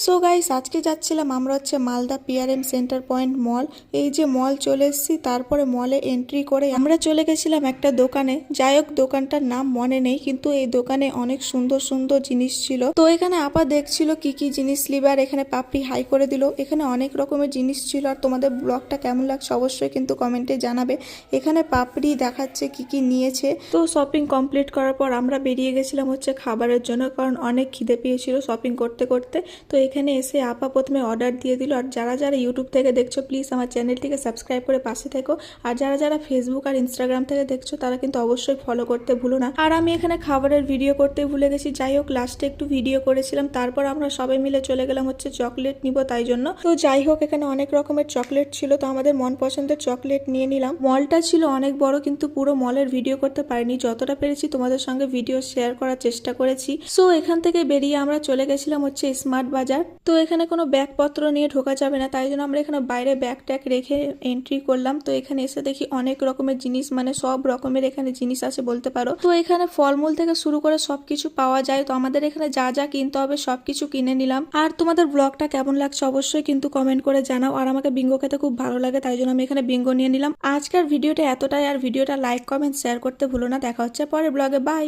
So guys আজকে যাচ্ছিলাম আমরা হচ্ছে মালদা পিআরএম সেন্টার পয়েন্ট মল। এই যে মল চলে এসেছি, তারপরে মলে এন্ট্রি করে আমরা চলে গেছিলাম একটা দোকানে। যাই হোক, দোকানটার নাম মনে নেই, কিন্তু এই দোকানে অনেক সুন্দর সুন্দর জিনিস ছিল। তো এখানে আপা দেখছিল কি কি জিনিস নিবে, আর এখানে পাপড়ি হাই করে দিল। এখানে অনেক রকমের জিনিস ছিল। আর তোমাদের ব্লগটা কেমন লাগছে অবশ্যই কিন্তু কমেন্টে জানাবে। এখানে পাপড়ি দেখাচ্ছে কি কি নিয়েছে। তো শপিং কমপ্লিট করার পর আমরা বেরিয়ে গেছিলাম হচ্ছে খাবারের জন্য, কারণ অনেক খিদে পেয়েছিল শপিং করতে করতে। তো এখানে এসে আপা প্রথমে অর্ডার দিয়ে দিল। আর যারা যারা ইউটিউব থেকে দেখছো প্লিজ আমার চ্যানেলটিকে সাবস্ক্রাইব করে পাশে থেকো। আর যারা যারা ফেসবুক আর ইনস্টাগ্রাম থেকে দেখছো তারা কিন্তু অবশ্যই ফলো করতে ভুলো না। আর আমি এখানে খাবারের ভিডিও করতে ভুলে গেছি। যাই হোক, লাস্টে একটু ভিডিও করেছিলাম। তারপর আমরা সবাই মিলে চলে গেলাম হচ্ছে চকলেট নিব তাই জন্য। তো যাই হোক, এখানে অনেক রকমের চকলেট ছিল, তো আমাদের মন পছন্দের চকলেট নিয়ে নিলাম। মলটা ছিল অনেক বড়, কিন্তু পুরো মলের ভিডিও করতে পারিনি। যতটা পেরেছি তোমাদের সঙ্গে ভিডিও শেয়ার করার চেষ্টা করেছি। সো এখান থেকে বেরিয়ে আমরা চলে গেছিলাম হচ্ছে স্মার্ট বাজার। তো এখানে কোনো ব্যাগপত্র নিয়ে ঢোকা যাবে না, তাই জন্য আমরা এখানে বাইরে ব্যাগ ট্যাগ রেখে এন্ট্রি করলাম। তো এখানে এসে দেখি অনেক রকমের জিনিস, মানে সব রকমের এখানে জিনিস আছে বলতে পারো। তো এখানে ফলমূল থেকে শুরু করে সবকিছু পাওয়া যায়। তো আমাদের এখানে যা যা কিনতে হবে সবকিছু কিনে নিলাম। আর তোমাদের ব্লগটা কেমন লাগছে অবশ্যই কিন্তু কমেন্ট করে জানাও। আর আমাকে বিঙ্গো খেতে খুব ভালো লাগে, তাই জন্য আমি এখানে বিঙ্গো নিয়ে নিলাম। আজকের ভিডিওটা এতটাই। আর ভিডিওটা লাইক কমেন্ট শেয়ার করতে ভুলো না। দেখা হচ্ছে পরের ব্লগে। বাই।